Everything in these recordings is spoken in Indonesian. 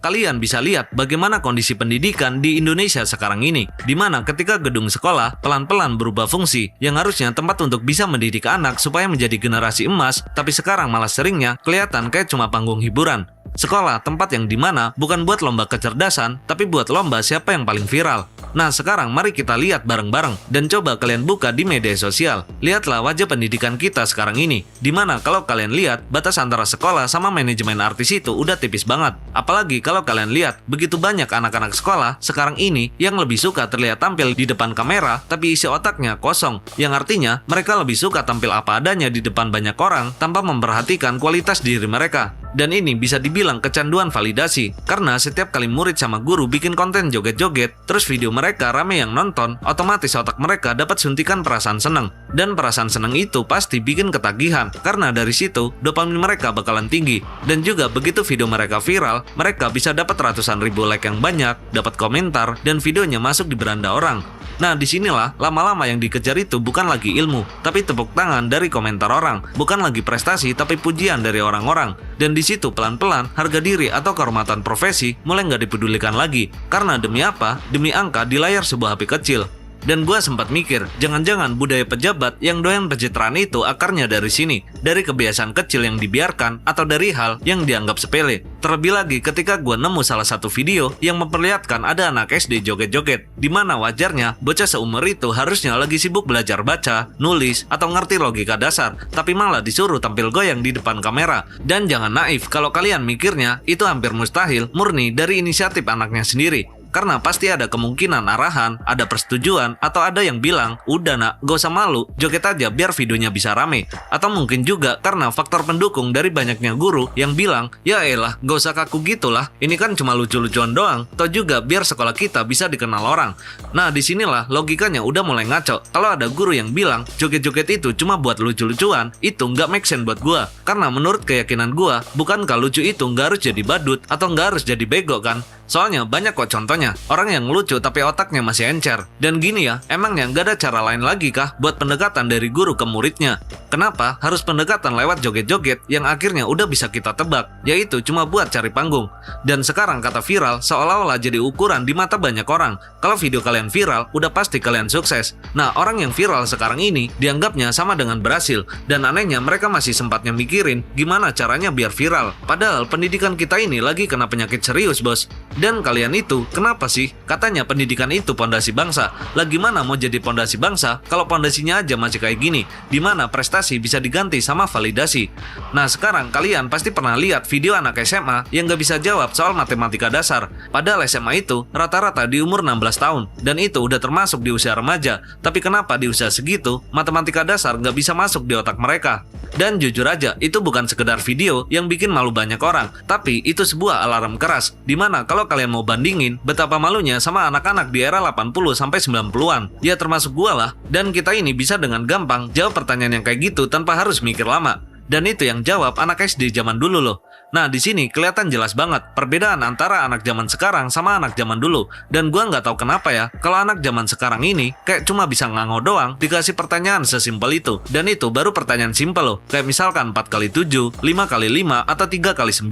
kalian bisa lihat bagaimana kondisi pendidikan di Indonesia sekarang ini, di mana ketika gedung sekolah pelan-pelan berubah fungsi yang harusnya tempat untuk bisa mendidik anak supaya menjadi generasi emas, tapi sekarang malah seringnya kelihatan kayak cuma panggung hiburan. Sekolah tempat yang dimana bukan buat lomba kecerdasan, tapi buat lomba siapa yang paling viral. Nah sekarang mari kita lihat bareng-bareng dan coba kalian buka di media sosial. Lihatlah wajah pendidikan kita sekarang ini, dimana kalau kalian lihat batas antara sekolah sama manajemen artis itu udah tipis banget. Apalagi kalau kalian lihat begitu banyak anak-anak sekolah sekarang ini yang lebih suka terlihat tampil di depan kamera tapi isi otaknya kosong, yang artinya mereka lebih suka tampil apa adanya di depan banyak orang tanpa memperhatikan kualitas diri mereka. Dan ini bisa dibilang kecanduan validasi, karena setiap kali murid sama guru bikin konten joget-joget, terus video mereka rame yang nonton, otomatis otak mereka dapat suntikan perasaan senang. Dan perasaan senang itu pasti bikin ketagihan, karena dari situ dopamin mereka bakalan tinggi. Dan juga begitu video mereka viral, mereka bisa dapat ratusan ribu like yang banyak, dapat komentar, dan videonya masuk di beranda orang. Nah disinilah lama-lama yang dikejar itu bukan lagi ilmu, tapi tepuk tangan dari komentar orang, bukan lagi prestasi tapi pujian dari orang-orang. Dan di situ pelan-pelan harga diri atau kehormatan profesi mulai nggak dipedulikan lagi, karena demi apa? Demi angka di layar sebuah HP kecil. Dan gua sempat mikir, jangan-jangan budaya pejabat yang doyan pencitraan itu akarnya dari sini, dari kebiasaan kecil yang dibiarkan atau dari hal yang dianggap sepele. Terlebih lagi ketika gua nemu salah satu video yang memperlihatkan ada anak SD joget-joget, di mana wajarnya bocah seumur itu harusnya lagi sibuk belajar baca, nulis, atau ngerti logika dasar, tapi malah disuruh tampil goyang di depan kamera. Dan jangan naif kalau kalian mikirnya itu hampir mustahil murni dari inisiatif anaknya sendiri. Karena pasti ada kemungkinan arahan, ada persetujuan, atau ada yang bilang, udah nak, gak usah malu, joget aja biar videonya bisa rame. Atau mungkin juga karena faktor pendukung dari banyaknya guru yang bilang, ya elah, gak usah kaku gitulah, ini kan cuma lucu-lucuan doang, atau juga biar sekolah kita bisa dikenal orang. Nah disinilah logikanya udah mulai ngaco. Kalau ada guru yang bilang, joget-joget itu cuma buat lucu-lucuan, itu nggak make sense buat gua. Karena menurut keyakinan gua, bukankah lucu itu nggak harus jadi badut, atau nggak harus jadi bego kan? Soalnya banyak kok contohnya, orang yang lucu tapi otaknya masih encer. Dan gini ya, emangnya nggak ada cara lain lagi kah buat pendekatan dari guru ke muridnya? Kenapa harus pendekatan lewat joget-joget yang akhirnya udah bisa kita tebak, yaitu cuma buat cari panggung? Dan sekarang kata viral seolah-olah jadi ukuran di mata banyak orang. Kalau video kalian viral, udah pasti kalian sukses. Nah, orang yang viral sekarang ini dianggapnya sama dengan berhasil. Dan anehnya mereka masih sempatnya mikirin gimana caranya biar viral. Padahal pendidikan kita ini lagi kena penyakit serius, bos. Dan kalian itu, kenapa sih? Katanya pendidikan itu pondasi bangsa. Lah gimana mau jadi pondasi bangsa kalau pondasinya aja masih kayak gini, di mana prestasi bisa diganti sama validasi. Nah sekarang kalian pasti pernah lihat video anak SMA yang gak bisa jawab soal matematika dasar. Padahal SMA itu rata-rata di umur 16 tahun, dan itu udah termasuk di usia remaja. Tapi kenapa di usia segitu, matematika dasar gak bisa masuk di otak mereka? Dan jujur aja, itu bukan sekedar video yang bikin malu banyak orang, tapi itu sebuah alarm keras, dimana kalau kalian mau bandingin betapa malunya sama anak-anak di era 80 sampai 90-an, ya termasuk gua lah. Dan kita ini bisa dengan gampang jawab pertanyaan yang kayak gitu tanpa harus mikir lama. Dan itu yang jawab anak SD zaman dulu loh. Nah di sini kelihatan jelas banget perbedaan antara anak zaman sekarang sama anak zaman dulu. Dan gua nggak tahu kenapa ya, kalau anak zaman sekarang ini kayak cuma bisa nganggo doang dikasih pertanyaan sesimpel itu. Dan itu baru pertanyaan simpel loh, kayak misalkan 4x7, 5x5, atau 3x9.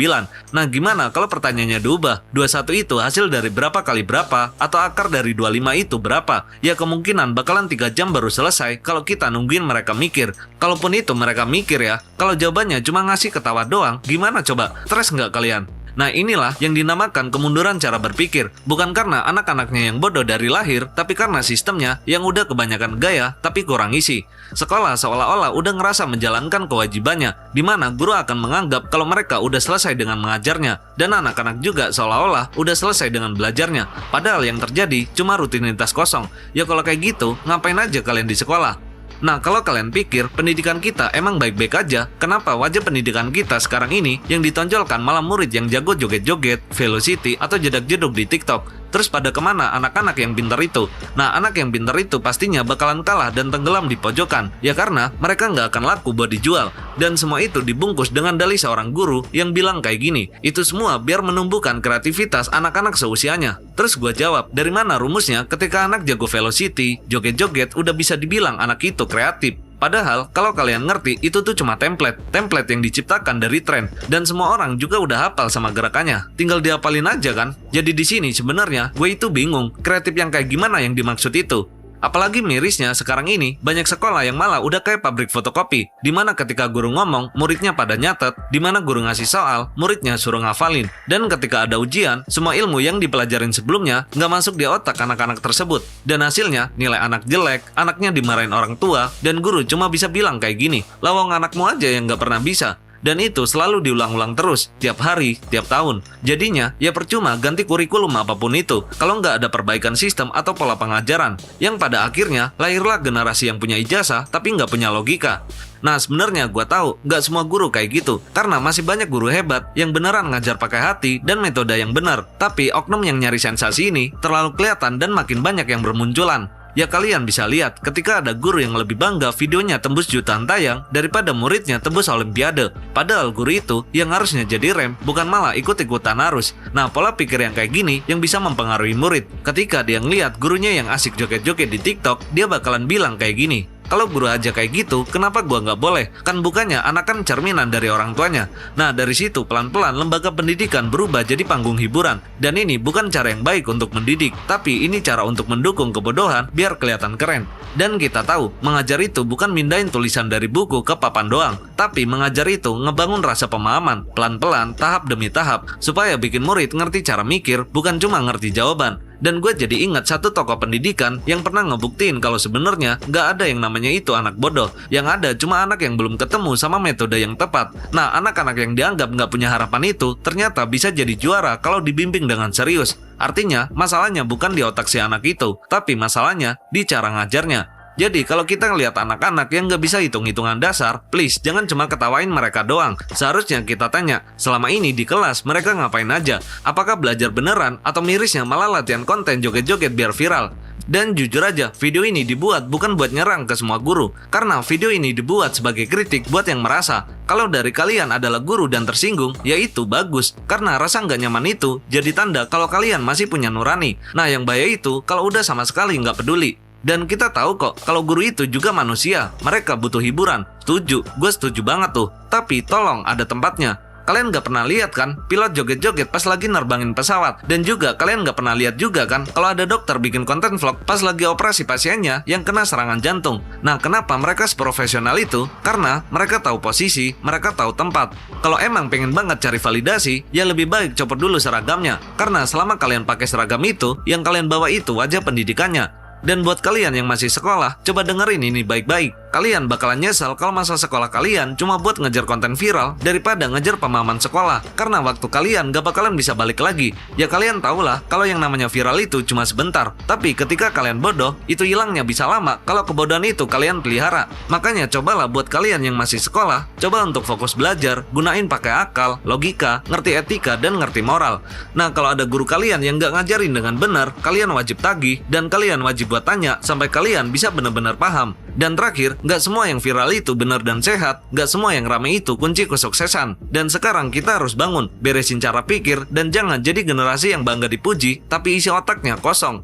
Nah gimana kalau pertanyaannya diubah? 21 itu hasil dari berapa kali berapa, atau akar dari 25 itu berapa? Ya kemungkinan bakalan 3 jam baru selesai kalau kita nungguin mereka mikir. Kalaupun itu mereka mikir ya, kalau jawabannya cuma ngasih ketawa doang, gimana coba? Stres nggak kalian? Nah inilah yang dinamakan kemunduran cara berpikir. Bukan karena anak-anaknya yang bodoh dari lahir, tapi karena sistemnya yang udah kebanyakan gaya tapi kurang isi. Sekolah seolah-olah udah ngerasa menjalankan kewajibannya, di mana guru akan menganggap kalau mereka udah selesai dengan mengajarnya, dan anak-anak juga seolah-olah udah selesai dengan belajarnya. Padahal yang terjadi cuma rutinitas kosong. Ya kalau kayak gitu, ngapain aja kalian di sekolah? Nah kalau kalian pikir pendidikan kita emang baik-baik aja, kenapa wajah pendidikan kita sekarang ini yang ditonjolkan malah murid yang jago joget-joget, velocity, atau jedak-jeduk di TikTok? Terus pada kemana anak-anak yang pintar itu? Nah anak yang pintar itu pastinya bakalan kalah dan tenggelam di pojokan. Ya karena mereka nggak akan laku buat dijual. Dan semua itu dibungkus dengan dalih seorang guru yang bilang kayak gini, itu semua biar menumbuhkan kreativitas anak-anak seusianya. Terus gue jawab, dari mana rumusnya ketika anak jago velocity, joget-joget udah bisa dibilang anak itu kreatif? Padahal kalau kalian ngerti itu tuh cuma template yang diciptakan dari tren dan semua orang juga udah hafal sama gerakannya. Tinggal dihafalin aja kan. Jadi di sini sebenarnya gue itu bingung kreatif yang kayak gimana yang dimaksud itu. Apalagi mirisnya sekarang ini banyak sekolah yang malah udah kayak pabrik fotokopi, dimana ketika guru ngomong, muridnya pada nyatet, dimana guru ngasih soal, muridnya suruh ngafalin, dan ketika ada ujian, semua ilmu yang dipelajarin sebelumnya nggak masuk di otak anak-anak tersebut, dan hasilnya nilai anak jelek, anaknya dimarahin orang tua, dan guru cuma bisa bilang kayak gini, lawang anakmu aja yang nggak pernah bisa. Dan itu selalu diulang-ulang terus, tiap hari, tiap tahun. Jadinya, ya percuma ganti kurikulum apapun itu, kalau nggak ada perbaikan sistem atau pola pengajaran, yang pada akhirnya lahirlah generasi yang punya ijazah tapi nggak punya logika. Nah sebenarnya gue tahu nggak semua guru kayak gitu, karena masih banyak guru hebat yang beneran ngajar pakai hati dan metode yang benar. Tapi oknum yang nyari sensasi ini terlalu kelihatan dan makin banyak yang bermunculan. Ya kalian bisa lihat ketika ada guru yang lebih bangga videonya tembus jutaan tayang daripada muridnya tembus olimpiade. Padahal guru itu yang harusnya jadi rem, bukan malah ikut-ikutan arus. Nah pola pikir yang kayak gini yang bisa mempengaruhi murid. Ketika dia ngeliat gurunya yang asik joget-joget di TikTok, dia bakalan bilang kayak gini, kalau guru aja kayak gitu, kenapa gua nggak boleh? Kan bukannya anak kan cerminan dari orang tuanya. Nah dari situ pelan-pelan lembaga pendidikan berubah jadi panggung hiburan. Dan ini bukan cara yang baik untuk mendidik, tapi ini cara untuk mendukung kebodohan biar kelihatan keren. Dan kita tahu, mengajar itu bukan mindahin tulisan dari buku ke papan doang, tapi mengajar itu ngebangun rasa pemahaman, pelan-pelan, tahap demi tahap, supaya bikin murid ngerti cara mikir, bukan cuma ngerti jawaban. Dan gue jadi ingat satu tokoh pendidikan yang pernah ngebuktiin kalau sebenarnya nggak ada yang namanya itu anak bodoh. Yang ada cuma anak yang belum ketemu sama metode yang tepat. Nah, anak-anak yang dianggap nggak punya harapan itu ternyata bisa jadi juara kalau dibimbing dengan serius. Artinya, masalahnya bukan di otak si anak itu, tapi masalahnya di cara ngajarnya. Jadi kalau kita ngelihat anak-anak yang nggak bisa hitung-hitungan dasar, please jangan cuma ketawain mereka doang. Seharusnya kita tanya, selama ini di kelas mereka ngapain aja? Apakah belajar beneran atau mirisnya malah latihan konten joget-joget biar viral? Dan jujur aja, video ini dibuat bukan buat nyerang ke semua guru, karena video ini dibuat sebagai kritik buat yang merasa kalau dari kalian adalah guru dan tersinggung, ya itu bagus, karena rasa nggak nyaman itu jadi tanda kalau kalian masih punya nurani. Nah yang bahaya itu kalau udah sama sekali nggak peduli. Dan kita tahu kok, kalau guru itu juga manusia, mereka butuh hiburan. Setuju, gue setuju banget tuh. Tapi tolong ada tempatnya. Kalian gak pernah lihat kan pilot joget-joget pas lagi nerbangin pesawat? Dan juga kalian gak pernah lihat juga kan kalau ada dokter bikin konten vlog pas lagi operasi pasiennya yang kena serangan jantung? Nah kenapa mereka seprofesional itu? Karena mereka tahu posisi, mereka tahu tempat. Kalau emang pengen banget cari validasi, ya lebih baik copot dulu seragamnya. Karena selama kalian pakai seragam itu, yang kalian bawa itu wajah pendidikannya. Dan buat kalian yang masih sekolah, coba dengerin ini baik-baik. Kalian bakalan nyesal kalau masa sekolah kalian cuma buat ngejar konten viral daripada ngejar pemahaman sekolah. Karena waktu kalian gak bakalan bisa balik lagi. Ya kalian tahulah kalau yang namanya viral itu cuma sebentar. Tapi ketika kalian bodoh, itu hilangnya bisa lama kalau kebodohan itu kalian pelihara. Makanya cobalah buat kalian yang masih sekolah, coba untuk fokus belajar, gunain pakai akal, logika, ngerti etika, dan ngerti moral. Nah kalau ada guru kalian yang gak ngajarin dengan benar, kalian wajib tagih dan kalian wajib buat tanya sampai kalian bisa benar-benar paham. Dan terakhir, gak semua yang viral itu benar dan sehat, gak semua yang rame itu kunci kesuksesan. Dan sekarang kita harus bangun, beresin cara pikir, dan jangan jadi generasi yang bangga dipuji, tapi isi otaknya kosong.